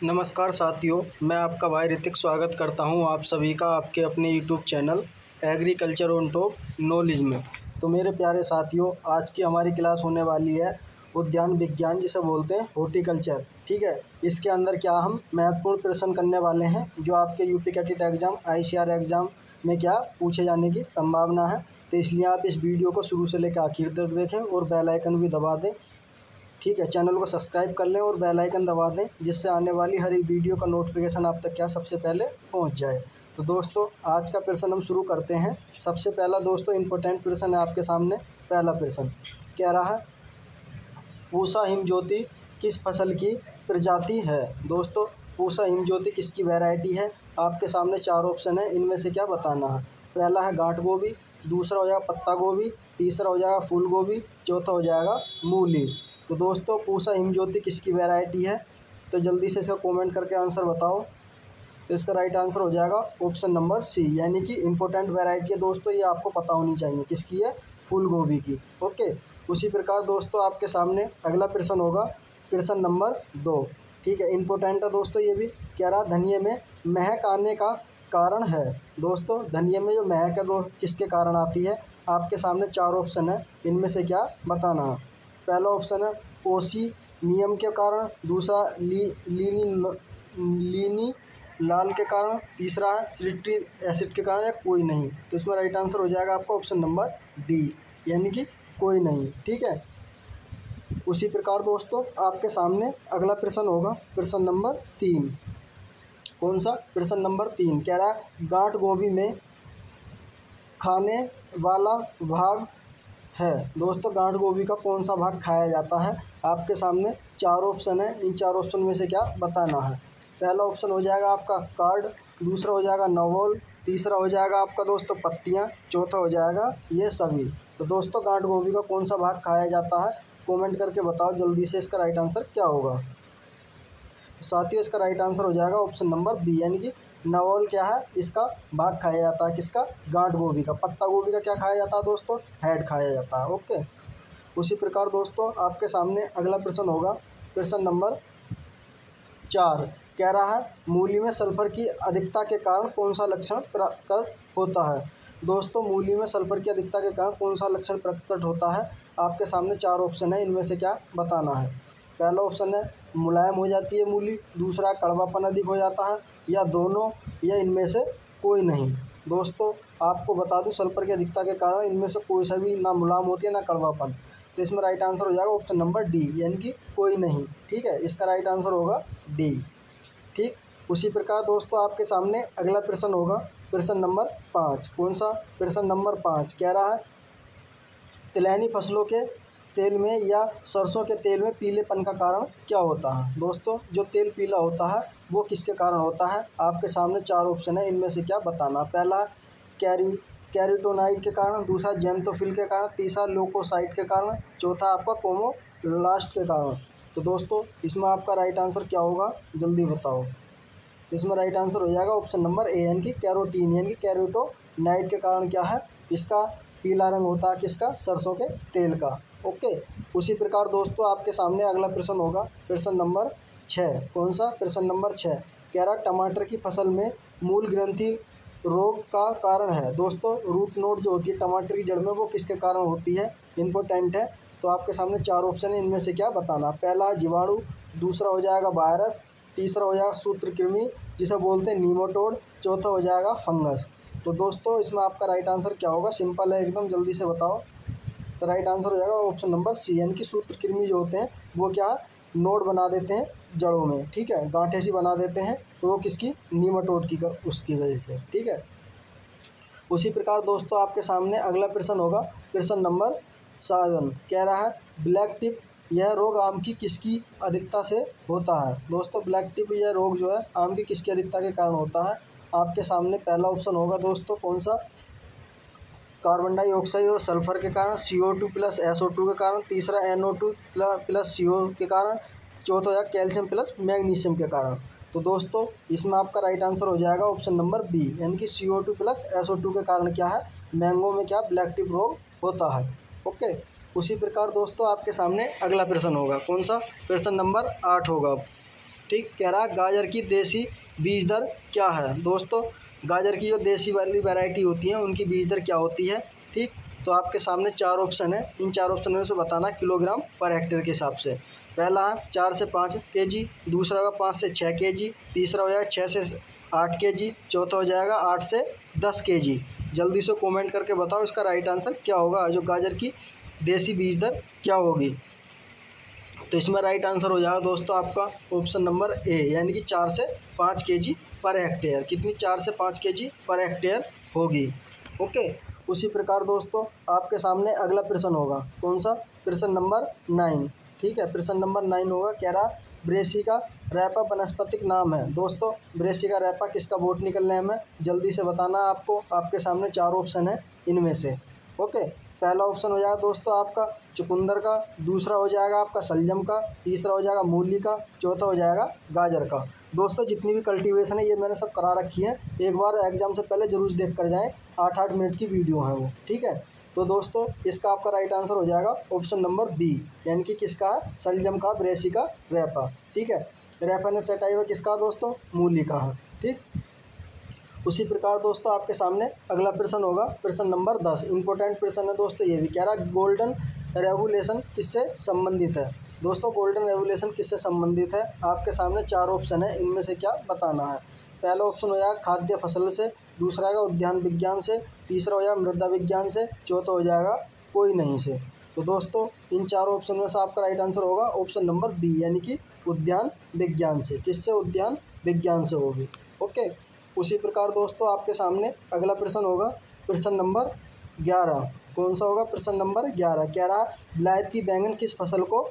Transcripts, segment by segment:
नमस्कार साथियों, मैं आपका भाई ऋतिक स्वागत करता हूं आप सभी का आपके अपने YouTube channel agriculture on top knowledge में। तो मेरे प्यारे साथियों, आज की हमारी क्लास होने वाली है उद्यान विज्ञान, जिसे बोलते हैं हॉर्टिकल्चर। ठीक है, इसके अंदर क्या हम महत्वपूर्ण प्रश्न करने वाले हैं जो आपके UP CATET exam, ICR exam में क्या पूछे जाने की संभावना है। तो इसलिए आप इस वीडियो को शुरू से लेकर आखिर तक देखें और बेल आइकन भी दबा दें। ठीक है, चैनल को सब्सक्राइब कर लें और बेल आइकन दबा दें, जिससे आने वाली हर एक वीडियो का नोटिफिकेशन आप तक क्या सबसे पहले पहुंच जाए। तो दोस्तों, आज का प्रश्न हम शुरू करते हैं। सबसे पहला दोस्तों इम्पोर्टेंट प्रश्न है आपके सामने। पहला प्रश्न कह रहा है, पूसा हिमज्योति किस फसल की प्रजाति है। दोस्तों, पूसा हिमज्योति किसकी वैरायटी है। आपके सामने चार ऑप्शन है, इनमें से क्या बताना है। पहला है गांठ गोभी, दूसरा हो जाएगा पत्ता गोभी, तीसरा हो जाएगा फूल गोभी, चौथा हो जाएगा मूली। तो दोस्तों, पूसा हिमज्योति किसकी वैरायटी है, तो जल्दी से इसका कमेंट करके आंसर बताओ। तो इसका राइट आंसर हो जाएगा ऑप्शन नंबर सी, यानी कि इम्पोर्टेंट वैरायटी है दोस्तों, ये आपको पता होनी चाहिए किसकी है, फूल गोभी की। ओके, उसी प्रकार दोस्तों आपके सामने अगला प्रश्न होगा, प्रश्न नंबर 2। ठीक है, इम्पोर्टेंट है दोस्तों ये भी। कह रहा धनिये में महक आने का कारण है। दोस्तों, धनिये में जो महक है दो किसके कारण आती है। आपके सामने चार ऑप्शन है, इनमें से क्या बताना है। पहला ऑप्शन है ओसीमियम के कारण, दूसरा लीनी लाल के कारण, तीसरा है सिट्रिक एसिड के कारण, या कोई नहीं। तो इसमें राइट आंसर हो जाएगा आपका ऑप्शन नंबर डी, यानी कि कोई नहीं। ठीक है, उसी प्रकार दोस्तों आपके सामने अगला प्रश्न होगा, प्रश्न नंबर 3। कौन सा, प्रश्न नंबर 3 कह रहा है गांठ गोभी में खाने वाला भाग है। दोस्तों, गांठ गोभी का कौन सा भाग खाया जाता है। आपके सामने चार ऑप्शन है, इन चार ऑप्शन में से क्या बताना है। पहला ऑप्शन हो जाएगा आपका कार्ड, दूसरा हो जाएगा नवोल, तीसरा हो जाएगा आपका दोस्तों पत्तियां, चौथा हो जाएगा ये सभी। तो दोस्तों, गांठ गोभी का कौन सा भाग खाया जाता है, कमेंट करके बताओ जल्दी से इसका राइट आंसर क्या होगा। साथियों, इसका राइट आंसर हो जाएगा ऑप्शन नंबर बी, यानी कि नवोल क्या है, इसका भाग खाया जाता है किसका, गांठ गोभी का। पत्ता गोभी का क्या खाया जाता है दोस्तों, हेड खाया जाता है। ओके, उसी प्रकार दोस्तों आपके सामने अगला प्रश्न होगा, प्रश्न नंबर 4 कह रहा है मूली में सल्फर की अधिकता के कारण कौन सा लक्षण प्रकट होता है। दोस्तों, मूली में सल्फर की अधिकता के कारण कौन सा लक्षण प्रकट होता है। आपके सामने चार ऑप्शन है, इनमें से क्या बताना है। पहला ऑप्शन है मुलायम हो जाती है मूली, दूसरा कड़वापन अधिक हो जाता है, या दोनों, या इनमें से कोई नहीं। दोस्तों, आपको बता दूं सल्फर की अधिकता के कारण इनमें से कोई सा भी ना मुलायम होती है ना कड़वापन। तो इसमें राइट आंसर हो जाएगा ऑप्शन नंबर डी, यानी कि कोई नहीं। ठीक है, इसका राइट आंसर होगा डी। ठीक, उसी प्रकार दोस्तों आपके सामने अगला प्रश्न होगा, प्रश्न नंबर 5। कौन सा, प्रश्न नंबर 5 कह रहा है तिलहनी फसलों के तेल में या सरसों के तेल में पीलेपन का कारण क्या होता है। दोस्तों, जो तेल पीला होता है वो किसके कारण होता है। आपके सामने चार ऑप्शन है, इनमें से क्या बताना। पहला कैरोटीनॉइड के कारण, दूसरा जेंथोफिल के कारण, तीसरा ल्यूकोसाइट के कारण, चौथा आपका क्रोमोप्लास्ट के कारण। तो दोस्तों, इसमें आपका राइट आंसर क्या होगा, जल्दी बताओ। तो इसमें राइट आंसर हो जाएगा ऑप्शन नंबर ए, यानी कि कैरोटीन, यानी कि कैरोटीनॉइड के कारण क्या है, इसका पीला रंग होता है किसका, सरसों के तेल का। ओके, उसी प्रकार दोस्तों आपके सामने अगला प्रश्न होगा, प्रश्न नंबर 6। कौन सा, प्रश्न नंबर 6 कह रहा टमाटर की फसल में मूल ग्रंथि रोग का कारण है। दोस्तों, रूट नोड जो होती है टमाटर की जड़ में, वो किसके कारण होती है, इम्पोर्टेंट है। तो आपके सामने चार ऑप्शन है, इनमें से क्या बताना। पहला जीवाणु, दूसरा हो जाएगा वायरस, तीसरा हो जाएगा सूत्रकृमि जिसे बोलते हैं नीमाटोड, चौथा हो जाएगा फंगस। तो दोस्तों, इसमें आपका राइट आंसर क्या होगा, सिंपल है एकदम, जल्दी से बताओ। तो राइट आंसर हो जाएगा ऑप्शन नंबर सी, यानी कि सूत्रकृमि जो होते हैं वो क्या नोड बना देते हैं जड़ों में। ठीक है, गांठें सी बना देते हैं, तो वो किसकी, नीमाटोड की उसकी वजह से। ठीक है, उसी प्रकार दोस्तों आपके सामने अगला प्रश्न होगा, प्रश्न नंबर 7 कह रहा है ब्लैक टिप यह रोग आम की किसकी अधिकता से होता है। दोस्तों, ब्लैक टिप यह रोग जो है आम की किसकी अधिकता के कारण होता है। आपके सामने पहला ऑप्शन होगा दोस्तों कौन सा, कार्बन डाइऑक्साइड और सल्फर के कारण, CO2 प्लस SO2 के कारण, तीसरा NO2 प्लस CO के कारण, चौथा या कैल्शियम प्लस मैग्नीशियम के कारण। तो दोस्तों, इसमें आपका राइट आंसर हो जाएगा ऑप्शन नंबर बी, यानी कि CO2 प्लस SO2 के कारण क्या है, मैंगो में क्या ब्लैक टिप रोग होता है। ओके, उसी प्रकार दोस्तों आपके सामने अगला प्रश्न होगा, कौन सा, प्रश्न नंबर 8 होगा। ठीक, कह रहा है गाजर की देसी बीज दर क्या है। दोस्तों गाजर की जो देसी वाली वैरायटी होती है उनकी बीज दर क्या होती है। ठीक, तो आपके सामने 4 ऑप्शन है, इन 4 ऑप्शन में से बताना किलोग्राम पर हेक्टेयर के हिसाब से। पहला है 4 से 5 केजी, दूसरा होगा 5 से 6 केजी, तीसरा हो जाएगा 6 से 8 केजी, चौथा हो जाएगा 8 से 10 केजी। जल्दी से कमेंट करके बताओ इसका राइट आंसर क्या होगा, जो गाजर की देसी बीज दर क्या होगी। तो इसमें राइट आंसर हो जाएगा दोस्तों आपका ऑप्शन नंबर ए, यानी कि 4 से 5 केजी पर हेक्टेयर। कितनी, 4 से 5 केजी पर हेक्टेयर होगी। ओके, उसी प्रकार दोस्तों आपके सामने अगला प्रश्न होगा, कौन सा, प्रश्न नंबर 9। ठीक है, प्रश्न नंबर 9 होगा, कह रहा ब्रेसिका रैपा वनस्पतिक नाम है। दोस्तों ब्रेसिका रैपा किसका बोटनिकल नेम है, जल्दी से बताना आपको। आपके सामने 4 ऑप्शन है इनमें से। ओके, पहला ऑप्शन हो जाएगा दोस्तों आपका चुकंदर का, दूसरा हो जाएगा आपका सलजम का, तीसरा हो जाएगा मूली का, चौथा हो जाएगा गाजर का। दोस्तों जितनी भी कल्टीवेशन है ये मैंने सब करा रखी है, एक बार एग्जाम से पहले ज़रूर देख कर जाएँ, 8-8 मिनट की वीडियो है वो। ठीक है, तो दोस्तों इसका आपका राइट आंसर हो जाएगा ऑप्शन नंबर बी, यानी कि किसका है, सलजम का ब्रेसिका रैपा। ठीक है, रैपा ने सेटाइवा किसका दोस्तों, मूली का है। ठीक, उसी प्रकार दोस्तों आपके सामने अगला प्रश्न होगा, प्रश्न नंबर 10। इंपॉर्टेंट प्रश्न है दोस्तों ये भी, कह रहा गोल्डन रेवोल्यूशन किससे संबंधित है। दोस्तों गोल्डन रेवोल्यूशन किससे संबंधित है, आपके सामने 4 ऑप्शन है, इनमें से क्या बताना है। पहला ऑप्शन हो जाएगा खाद्य फसल से, दूसरा होगा उद्यान विज्ञान से, तीसरा हो जाएगा मृदा विज्ञान से, चौथा हो जाएगा कोई नहीं से। तो दोस्तों इन 4 ऑप्शन में से आपका राइट आंसर होगा ऑप्शन नंबर बी, यानी कि उद्यान विज्ञान से। किससे, उद्यान विज्ञान से होगी। ओके, उसी प्रकार दोस्तों आपके सामने अगला प्रश्न होगा, प्रश्न नंबर 11। कौन सा होगा, प्रश्न नंबर 11, कह रहा विलायती बैंगन किस फसल को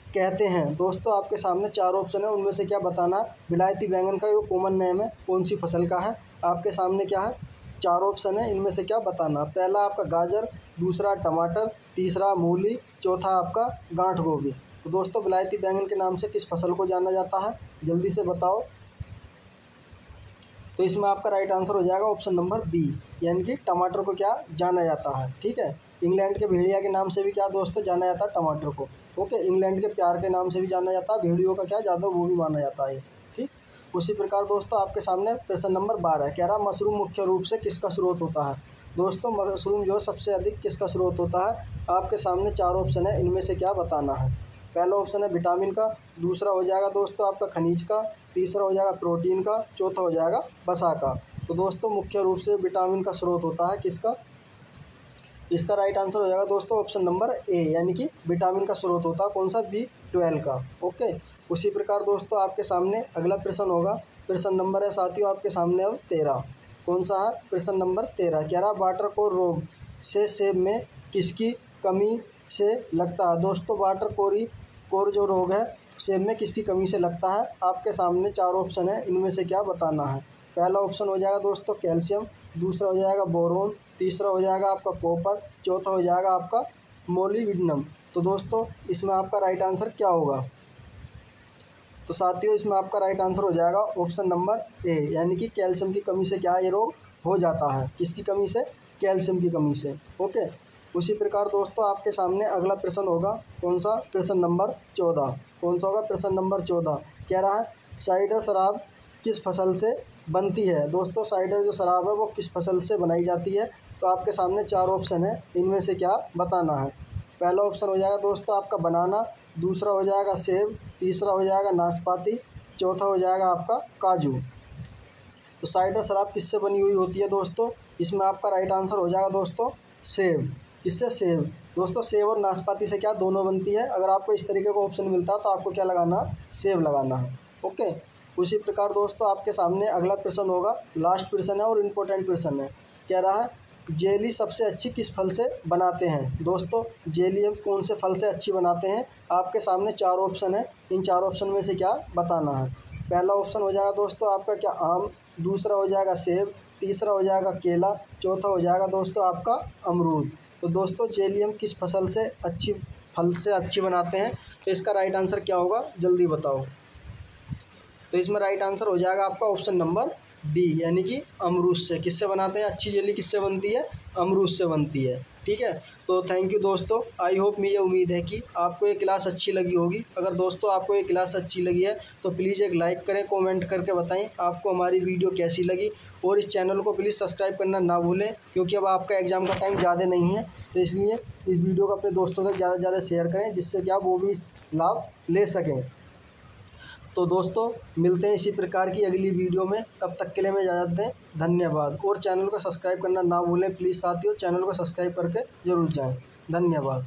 कहते हैं। दोस्तों आपके सामने 4 ऑप्शन है, उनमें से क्या बताना है। विलायती बैंगन का जो कॉमन नेम है कौन सी फसल का है, आपके सामने क्या है, 4 ऑप्शन है, इनमें से क्या बताना। पहला आपका गाजर, दूसरा टमाटर, तीसरा मूली, चौथा आपका गांठ गोभी। तो दोस्तों विलायती बैंगन के नाम से किस फसल को जाना जाता है, जल्दी से बताओ। तो इसमें आपका राइट आंसर हो जाएगा ऑप्शन नंबर बी, यानी कि टमाटर को क्या जाना जाता है। ठीक है, इंग्लैंड के भेड़िया के नाम से भी क्या दोस्तों जाना जाता है टमाटर को। ओके, इंग्लैंड के प्यार के नाम से भी जाना जाता है, भेड़ियों का क्या ज़्यादा वो भी माना जाता है। ठीक, उसी प्रकार दोस्तों आपके सामने प्रश्न नंबर 12, कह रहा मशरूम मुख्य रूप से किसका स्रोत होता है। दोस्तों मशरूम जो है सबसे अधिक किसका स्रोत होता है, आपके सामने 4 ऑप्शन है, इनमें से क्या बताना है। पहला ऑप्शन है विटामिन का, दूसरा हो जाएगा दोस्तों आपका खनिज का, तीसरा हो जाएगा प्रोटीन का, चौथा हो जाएगा वसा का। तो दोस्तों मुख्य रूप से विटामिन का स्रोत होता है किसका, इसका राइट आंसर हो जाएगा दोस्तों ऑप्शन नंबर ए, यानी कि विटामिन का स्रोत होता है कौन सा, B12 का। ओके, उसी प्रकार दोस्तों आपके सामने अगला प्रश्न होगा, प्रश्न नंबर है साथियों आपके सामने अब 13। कौन सा है, प्रश्न नंबर 13, कह रहा वाटर कोर रोग से सेब में किसकी कमी से लगता है। दोस्तों वाटर कोर जो रोग है सेब में किसकी कमी से लगता है, आपके सामने 4 ऑप्शन है, इनमें से क्या बताना है। पहला ऑप्शन हो जाएगा दोस्तों कैल्शियम, दूसरा हो जाएगा बोरोन, तीसरा हो जाएगा आपका कॉपर, चौथा हो जाएगा आपका मोलिब्डेनम। तो दोस्तों इसमें आपका राइट आंसर क्या होगा। तो साथियों इसमें आपका राइट आंसर हो जाएगा ऑप्शन नंबर ए, यानी कि कैल्शियम की कमी से क्या ये रोग हो जाता है, किसकी कमी से, कैल्शियम की कमी से। ओके, उसी प्रकार दोस्तों आपके सामने अगला प्रश्न होगा, कौन सा, प्रश्न नंबर 14। कौन सा होगा, प्रश्न नंबर 14, कह रहा है साइडर शराब किस फसल से बनती है। दोस्तों साइडर जो शराब है वो किस फसल से बनाई जाती है। तो आपके सामने 4 ऑप्शन है, इनमें से क्या बताना है। पहला ऑप्शन हो जाएगा दोस्तों आपका बनाना, दूसरा हो जाएगा सेब, तीसरा हो जाएगा नाशपाती, चौथा हो जाएगा आपका काजू। तो साइडर शराब किससे बनी हुई होती है दोस्तों, इसमें आपका राइट आंसर हो जाएगा दोस्तों सेब। किससे, सेब। दोस्तों सेब और नाशपाती से क्या दोनों बनती है। अगर आपको इस तरीके का ऑप्शन मिलता है तो आपको क्या लगाना है, सेब लगाना है। ओके, उसी प्रकार दोस्तों आपके सामने अगला प्रश्न होगा, लास्ट प्रश्न है और इम्पोर्टेंट प्रश्न है, कह रहा है जेली सबसे अच्छी किस फल से बनाते हैं। दोस्तों जेली हम कौन से फल से अच्छी बनाते हैं, आपके सामने 4 ऑप्शन है, इन 4 ऑप्शन में से क्या बताना है। पहला ऑप्शन हो जाएगा दोस्तों आपका क्या आम, दूसरा हो जाएगा सेब, तीसरा हो जाएगा केला, चौथा हो जाएगा दोस्तों आपका अमरूद। तो दोस्तों जेली हम किस फल से अच्छी बनाते हैं, तो इसका राइट आंसर क्या होगा जल्दी बताओ। तो इसमें राइट आंसर हो जाएगा आपका ऑप्शन नंबर बी यानी कि अमरूद से। किससे बनाते हैं अच्छी जेली, किससे बनती है, अमरूद से बनती है। ठीक है, तो थैंक यू दोस्तों। आई होप, मुझे उम्मीद है कि आपको ये क्लास अच्छी लगी होगी। अगर दोस्तों आपको ये क्लास अच्छी लगी है तो प्लीज़ एक लाइक करें, कमेंट करके बताएं आपको हमारी वीडियो कैसी लगी, और इस चैनल को प्लीज़ सब्सक्राइब करना ना भूलें, क्योंकि अब आपका एग्ज़ाम का टाइम ज़्यादा नहीं है, तो इसलिए इस वीडियो को अपने दोस्तों तक ज़्यादा से ज़्यादा शेयर करें, जिससे कि आप वो भी लाभ ले सकें। तो दोस्तों मिलते हैं इसी प्रकार की अगली वीडियो में, तब तक के लिए हमें इजाज़त दें, धन्यवाद। और चैनल को सब्सक्राइब करना ना भूलें प्लीज़ साथियों, चैनल को सब्सक्राइब करके ज़रूर जाएं। धन्यवाद।